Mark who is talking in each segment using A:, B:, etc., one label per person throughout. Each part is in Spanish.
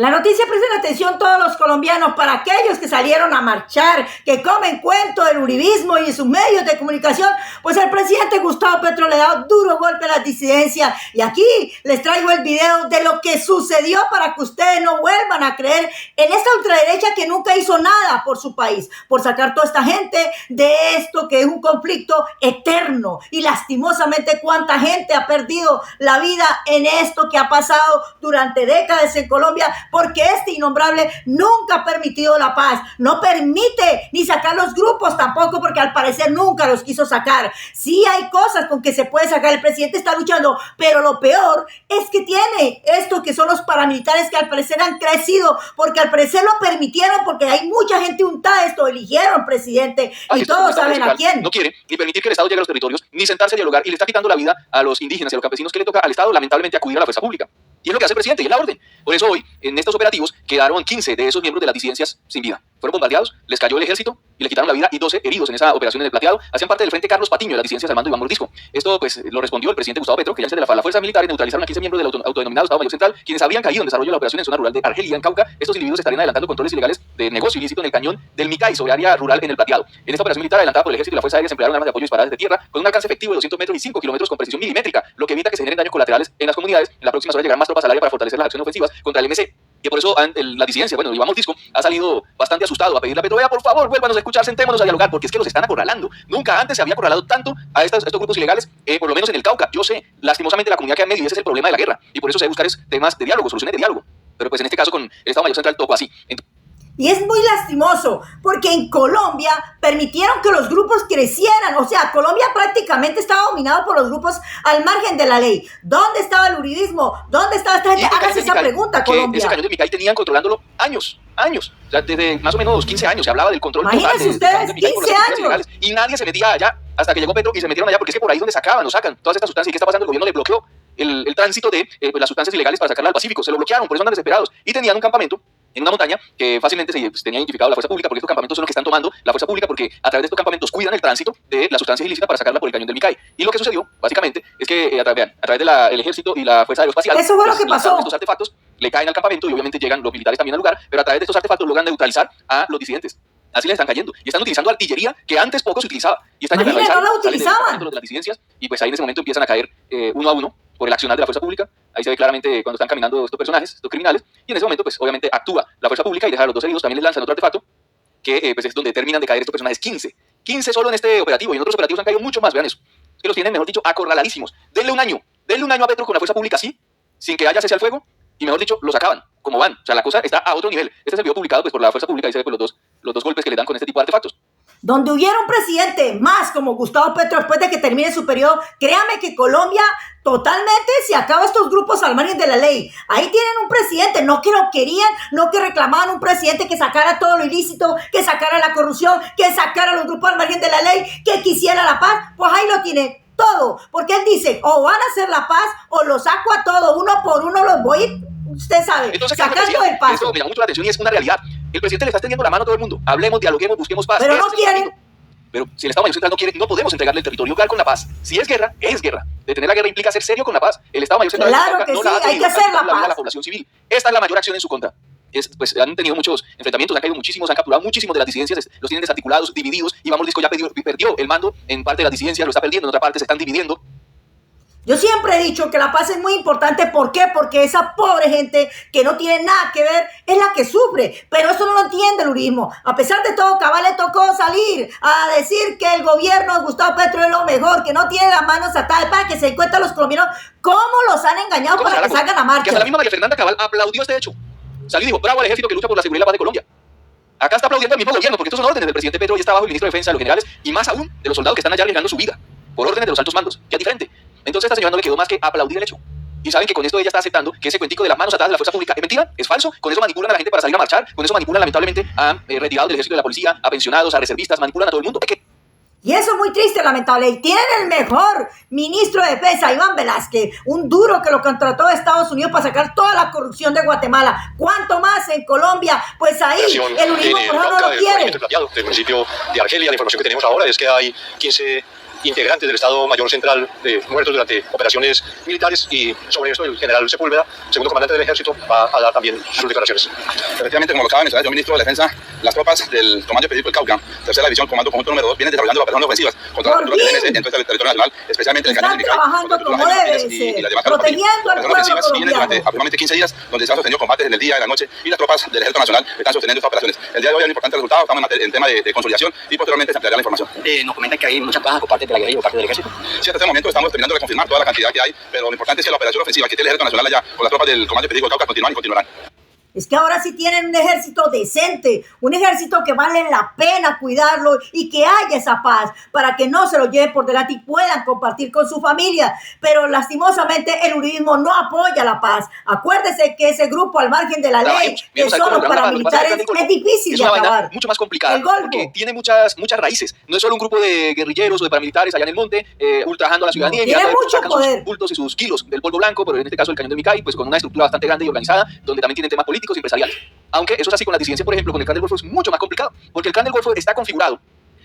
A: La noticia presta atención todos los colombianos, para aquellos que salieron a marchar, que comen cuento del uribismo y sus medios de comunicación, pues el presidente Gustavo Petro le da un duro golpe a las disidencias. Y aquí les traigo el video de lo que sucedió para que ustedes no vuelvan a creer en esta ultraderecha que nunca hizo nada por su país, por sacar toda esta gente de esto que es un conflicto eterno. Y lastimosamente cuánta gente ha perdido la vida en esto que ha pasado durante décadas en Colombia, porque este innombrable nunca ha permitido la paz, no permite ni sacar los grupos tampoco, porque al parecer nunca los quiso sacar. Sí hay cosas con que se puede sacar, el presidente está luchando, pero lo peor es que tiene esto que son los paramilitares que al parecer han crecido, porque al parecer lo permitieron, porque hay mucha gente untada, esto eligieron presidente, y todos saben a quién.
B: No quiere ni permitir que el Estado llegue a los territorios, ni sentarse a dialogar, y le está quitando la vida a los indígenas y a los campesinos, que le toca al Estado lamentablemente acudir a la fuerza pública. Y es lo que hace el presidente, y es la orden. Por eso hoy, en estos operativos, quedaron 15 de esos miembros de las disidencias sin vida. Fueron bombardeados, les cayó el ejército y les quitaron la vida, y 12 heridos en esa operación en el Plateado. Hacían parte del Frente Carlos Patiño de las disidencias Armando Iván Mordisco. Esto pues lo respondió el presidente Gustavo Petro, que ya antes de la fuerza militar neutralizaron a 15 miembros del autodenominado Estado Mayor Central, quienes habían caído en desarrollo de la operación en zona rural de Argelia, en Cauca. Estos individuos estarían adelantando controles ilegales de negocio ilícito en el cañón del Micay, sobre área rural en el Plateado. En esta operación militar adelantada por el ejército y la fuerza aérea se emplearon armas de apoyo disparadas desde tierra con un alcance efectivo de 200 metros y 5 kilómetros con precisión milimétrica, lo que evita que se generen daños colaterales en las comunidades. En las próximas horas llegarán más tropas al área para fortalecer las acciones ofensivas contra el MC. Que por eso la disidencia, bueno, Iván Mordisco ha salido bastante asustado a pedirle a Petro: vea, por favor, vuélvanos a escuchar, sentémonos a dialogar, porque es que los están acorralando. Nunca antes se había acorralado tanto a estos grupos ilegales, por lo menos en el Cauca. Yo sé, lastimosamente la comunidad queda en medio, y ese es el problema de la guerra, y por eso se debe buscar temas de diálogo, soluciones de diálogo. Pero pues en este caso con el Estado Mayor Central tocó así.
A: Y es muy lastimoso, porque en Colombia permitieron que los grupos crecieran. O sea, Colombia prácticamente estaba dominado por los grupos al margen de la ley. ¿Dónde estaba el uribismo? ¿Dónde estaba esta gente? Hágase esa pregunta, Colombia.
B: Ese cañón de Micay tenían controlándolo años. O sea, desde más o menos 15 años se hablaba del control total
A: de ustedes, 15 años.
B: Y nadie se metía allá hasta que llegó Petro y se metieron allá, porque es que por ahí es donde sacaban o sacan todas estas sustancias. ¿Y qué está pasando? El gobierno le bloqueó el tránsito de las sustancias ilegales para sacarlas al Pacífico. Se lo bloquearon, por eso andan desesperados. Y tenían un campamento en una montaña que fácilmente se tenía identificado la fuerza pública, porque estos campamentos son los que están tomando la fuerza pública, porque a través de estos campamentos cuidan el tránsito de las sustancias ilícitas para sacarla por el cañón del Micay. Y lo que sucedió, básicamente, es que a través del ejército y la fuerza aeroespacial,
A: eso fue lo que pasó.
B: Estos artefactos le caen al campamento, y obviamente llegan los militares también al lugar, pero a través de estos artefactos logran neutralizar a los disidentes. Así les están cayendo. Y están utilizando artillería que antes poco se utilizaba. Y están llegando
A: no la utilizaban.
B: de las disidencias, y pues ahí en ese momento empiezan a caer uno a uno por el accionar de la fuerza pública. Ahí se ve claramente cuando están caminando estos personajes, estos criminales, y en ese momento pues obviamente actúa la fuerza pública y deja a los 2 heridos. También les lanzan otro artefacto que pues es donde terminan de caer estos personajes. 15 solo en este operativo, y en otros operativos han caído mucho más. Vean eso, es que los tienen, mejor dicho, acorraladísimos. Denle un año a Petro con la fuerza pública así, sin que haya cese al fuego, y mejor dicho, los acaban como van. O sea, la cosa está a otro nivel. Este es el video publicado pues por la fuerza pública, y se ve pues los dos golpes que le dan con este tipo de artefactos.
A: Donde hubiera un presidente más como Gustavo Petro después de que termine su periodo, créame que Colombia totalmente se acaba estos grupos al margen de la ley. Ahí tienen un presidente, no que lo querían, no que reclamaban un presidente que sacara todo lo ilícito, que sacara la corrupción, que sacara los grupos al margen de la ley, que quisiera la paz. Pues ahí lo tiene todo, porque él dice, o van a hacer la paz o los saco a todos, uno por uno los voy, usted sabe,
B: entonces,
A: sacando del paso.
B: Esto me llama mucho la atención, y es una realidad. El presidente le está extendiendo la mano a todo el mundo. Hablemos, dialoguemos, busquemos paz.
A: Pero no quieren.
B: Pero si el Estado Mayor Central no quiere, no podemos entregarle el territorio con la paz. Si es guerra, es guerra. Detener la guerra implica ser serio con la paz. El Estado Mayor Central
A: claro que
B: no
A: sí, hay que hacer la paz.
B: A la población civil. Esta es la mayor acción en su contra. Pues han tenido muchos enfrentamientos, han caído muchísimos, han capturado muchísimos de las disidencias, los tienen desarticulados, divididos. Iván Mordisco ya perdió el mando en parte de las disidencias, lo está perdiendo, en otra parte se están dividiendo.
A: Yo siempre he dicho que la paz es muy importante. ¿Por qué? Porque esa pobre gente que no tiene nada que ver es la que sufre. Pero eso no lo entiende el uribismo. A pesar de todo, Cabal le tocó salir a decir que el gobierno de Gustavo Petro es lo mejor, que no tiene las manos atadas, para que se den cuenta los colombianos cómo los han engañado para que salgan a marcha.
B: Que hasta la misma María Fernanda Cabal aplaudió este hecho. Salió y dijo: bravo al ejército que lucha por la seguridad y la paz de Colombia. Acá está aplaudiendo el mismo gobierno, porque estos son órdenes del presidente Petro, y está bajo el ministro de Defensa, de los generales, y más aún de los soldados que están allá arriesgando su vida, por órdenes de los altos mandos, que es diferente. Entonces a esta señora no le quedó más que aplaudir el hecho. Y saben que con esto ella está aceptando que ese cuentico de las manos atadas de la fuerza pública es mentira, es falso. Con eso manipulan a la gente para salir a marchar, con eso manipulan lamentablemente a retirados del ejército y de la policía, a pensionados, a reservistas, manipulan a todo el mundo.
A: Y eso es muy triste, lamentable. Y tienen el mejor ministro de Defensa, Iván Velázquez, un duro que lo contrató de Estados Unidos para sacar toda la corrupción de Guatemala. ¿Cuánto más en Colombia? Pues ahí el uribismo por no lo quiere.
C: Del municipio de Argelia, la información que tenemos ahora es que hay 15 integrantes del Estado Mayor Central muertos durante operaciones militares, y sobre esto el general Sepúlveda, segundo comandante del ejército, va a dar también sus declaraciones.
D: Efectivamente, como lo acaba de mencionar el ministro de la Defensa, las tropas del Comando Expeditivo del Cauca, tercera división, comando conjunto número 2, vienen desarrollando operaciones ofensivas contra la cultura del DNS en todo el territorio nacional, especialmente en el Cañón del Micay,
A: trabajando como debe ser,
D: y las demás
A: protegiendo al pueblo
D: vienen
A: colombiano.
D: durante aproximadamente 15 días, donde se han sostenido combates en el día, en la noche, y las tropas del Ejército Nacional están sosteniendo estas operaciones. El día de hoy hay un importante resultado, estamos en tema de consolidación, y posteriormente se ampliará la información.
E: Nos comentan que hay muchas bajas por parte de la guerrilla y por parte del ejército.
D: Sí, hasta este momento estamos terminando de confirmar toda la cantidad que hay, pero lo importante es que la operación ofensiva que tiene el Ejército Nacional allá con las tropas del Comando Expeditivo del Cauca continúan y continuarán.
A: Es que ahora sí tienen un ejército decente, un ejército que vale la pena cuidarlo y que haya esa paz para que no se lo lleven por delante y puedan compartir con su familia. Pero lastimosamente el uribismo no apoya la paz. Acuérdese que ese grupo al margen de la ley, que son los paramilitares, es difícil de acabar.
B: Mucho más complicada, porque tiene muchas raíces. No es solo un grupo de guerrilleros o de paramilitares allá en el monte, ultrajando a la ciudadanía,
A: tiene mucho poder.
B: Sus bultos y sus kilos del polvo blanco, pero en este caso el Cañón del Micay, pues con una estructura bastante grande y organizada, donde también tienen temas políticos y empresariales. Aunque eso es así con la disidencia, por ejemplo, con el Clan del Golfo es mucho más complicado, porque el Clan del Golfo está configurado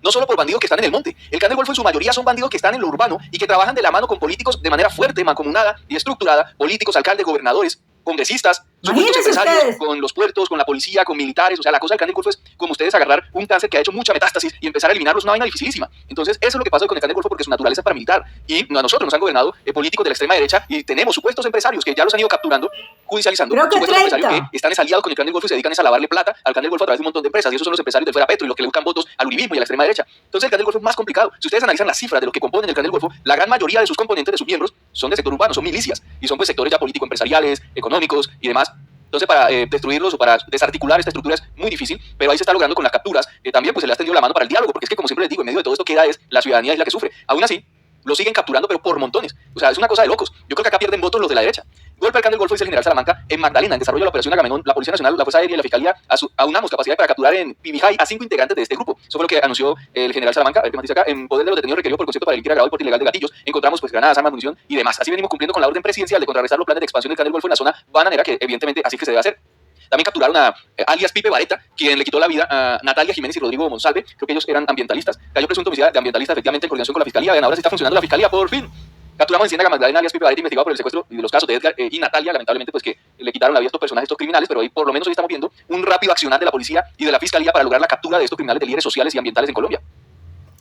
B: no solo por bandidos que están en el monte. El Clan del Golfo en su mayoría son bandidos que están en lo urbano y que trabajan de la mano con políticos de manera fuerte, mancomunada y estructurada, políticos, alcaldes, gobernadores, congresistas, supuestos empresarios,
A: ustedes,
B: con los puertos, con la policía, con militares. O sea, la cosa del Clan del Golfo es como ustedes agarrar un cáncer que ha hecho mucha metástasis y empezar a eliminarlo. Es una vaina dificilísima. Entonces, eso es lo que pasa con el Clan del Golfo, porque su naturaleza es paramilitar. Y a nosotros nos han gobernado políticos de la extrema derecha y tenemos supuestos empresarios que ya los han ido capturando, judicializando.
A: Creo que
B: supuestos
A: 30.
B: empresarios que están aliados con el Clan del Golfo y se dedican a lavarle plata al Clan del Golfo a través de un montón de empresas. Y esos son los empresarios del Fuera Petro y los que le buscan votos al uribismo y a la extrema derecha. Entonces, el Clan del Golfo es más complicado. Si ustedes analizan las cifras de lo que componen el Clan del Golfo, la gran mayoría de sus componentes, de sus miembros, son del sector urbano, son milicias y son pues sectores ya político-empresariales, económicos y demás. Entonces, para destruirlos o para desarticular esta estructura es muy difícil, pero ahí se está logrando con las capturas. También pues se le ha extendido la mano para el diálogo, porque es que, como siempre les digo, en medio de todo esto queda es la ciudadanía es la que sufre. Aún así, lo siguen capturando, pero por montones. O sea, es una cosa de locos. Yo creo que acá pierden votos los de la derecha. Golpe al Clan del Golfo, dice el general Salamanca, en Magdalena, en desarrollo de la operación Agamenón, la Policía Nacional, la Fuerza Aérea y la Fiscalía aunamos capacidad para capturar en Pibijay a 5 integrantes de este grupo. Eso fue lo que anunció el general Salamanca. El que dice acá, en poder de los detenidos requerido por concepto para delinquir agravado y porte ilegal de gatillos, encontramos pues granadas, armas, munición y demás. Así venimos cumpliendo con la orden presidencial de contrarrestar los planes de expansión del Clan del Golfo en la zona bananera, que evidentemente así que se debe hacer. También capturaron a alias Pipe Vareta, quien le quitó la vida a Natalia Jiménez y Rodrigo Monsalve. Creo que ellos eran ambientalistas. Cayó presunto homicidio de ambientalistas, efectivamente, en coordinación con la Fiscalía. Vean, ahora sí está funcionando la Fiscalía, por fin. Capturamos en Ciénaga Magdalena alias Pipe Vareta, investigado por el secuestro y de los casos de Edgar y Natalia. Lamentablemente, pues que le quitaron la vida a estos personajes, estos criminales, pero hoy por lo menos hoy estamos viendo un rápido accionar de la policía y de la Fiscalía para lograr la captura de estos criminales de líderes sociales y ambientales en Colombia.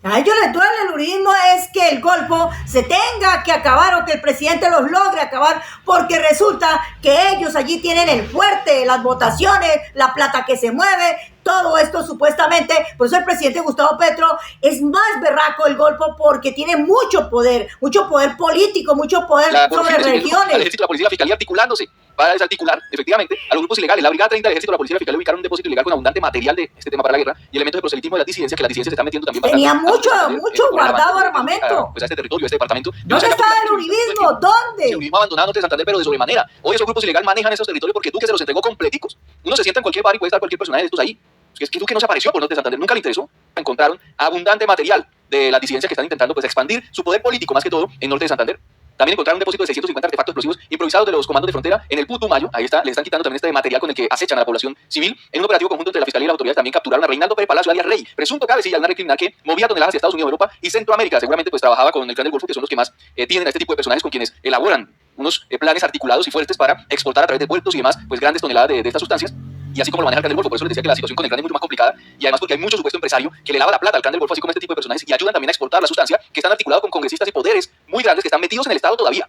A: A ellos les duele el uribismo es que el Golfo se tenga que acabar o que el presidente los logre acabar, porque resulta que ellos allí tienen el fuerte, las votaciones, la plata que se mueve, todo esto supuestamente. Por eso el presidente Gustavo Petro es más berraco el Golfo, porque tiene mucho poder político, mucho poder sobre regiones.
B: El ejército, la policía y la fiscalía articulándose para desarticular efectivamente a los grupos ilegales. La Brigada 30 del ejército, la policía y la fiscalía ubicaron un depósito ilegal con abundante material de este tema para la guerra y elementos de proselitismo de las disidencias, que las disidencias se están metiendo también.
A: Tenía mucho guardado armamento.
B: Pues a este territorio, a este departamento.
A: ¿Dónde está el uribismo? ¿Dónde?
B: El uribismo abandonado Norte de Santander, pero de sobremanera. Hoy esos grupos ilegales manejan esos territorios porque Duque se los entregó completicos. Uno se sienta en cualquier bar y puede estar cualquier personaje de estos ahí. Es que Duque no se apareció por Norte de Santander, nunca le interesó. Encontraron abundante material de las disidencias que están intentando pues expandir su poder político más que todo en Norte de Santander. También encontraron un depósito de 650 artefactos explosivos improvisados de los comandos de frontera en el Putumayo. Ahí está, le están quitando también este material con el que acechan a la población civil. En un operativo conjunto entre la Fiscalía y la autoridad también capturaron a Reinaldo Pérez Palacio, alias Rey, presunto cabecilla de una red criminal que movía toneladas hacia Estados Unidos, Europa y Centroamérica. Seguramente pues trabajaba con el Clan del Golfo, que son los que más tienen a este tipo de personajes con quienes elaboran unos planes articulados y fuertes para exportar a través de puertos y demás pues grandes toneladas de estas sustancias. Y así como lo maneja el Clan del Golfo. Por eso les decía que la situación con el Clan es mucho más complicada, y además porque hay mucho supuesto empresario que le lava la plata al Clan del Golfo, así como este tipo de personajes, y ayudan también a exportar la sustancia, que están articulados con congresistas y poderes muy grandes que están metidos en el Estado todavía.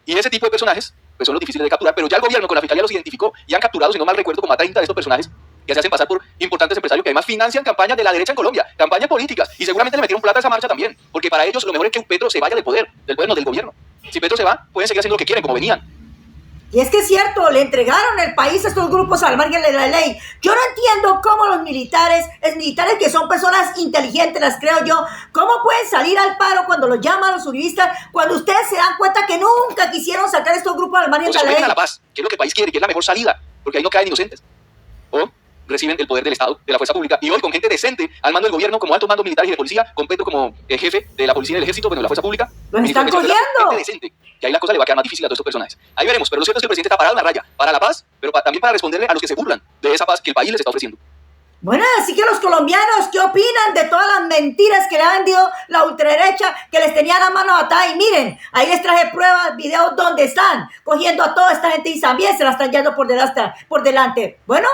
B: Y ese tipo de personajes pues son los difíciles de capturar, pero ya el gobierno con la Fiscalía los identificó y han capturado, si no mal recuerdo, como a 30 de estos personajes que se hacen pasar por importantes empresarios que además financian campañas de la derecha en Colombia, campañas políticas, y seguramente le metieron plata a esa marcha también, porque para ellos lo mejor es que Petro se vaya del poder no del gobierno. Si Petro se va, pueden seguir haciendo lo que quieren, como venían.
A: Y es que es cierto, le entregaron el país a estos grupos al margen de la ley. Yo no entiendo cómo los militares que son personas inteligentes, las creo yo, cómo pueden salir al paro cuando los llaman los uribistas, cuando ustedes se dan cuenta que nunca quisieron sacar estos grupos al margen de la ley.
B: A la paz, que es lo que el país quiere, que es la mejor salida, porque ahí no caen inocentes. O reciben el poder del Estado, de la fuerza pública, y hoy con gente decente al mando del gobierno, como altos mandos militares y de policía, con Petro como jefe de la policía y del ejército, bueno, de la fuerza pública.
A: ¡Los están cogiendo!
B: Gente decente, que ahí la cosa le va a quedar más difícil a todos estos personajes. Ahí veremos, pero lo cierto es que el presidente está parado en la raya, para la paz, pero también para responderle a los que se burlan de esa paz que el país les está ofreciendo.
A: Bueno, así que los colombianos, ¿qué opinan de todas las mentiras que le ha vendido la ultraderecha, que les tenía la mano atada? Y miren, ahí les traje pruebas, videos donde están cogiendo a toda esta gente y también se la están yendo por delante. Bueno.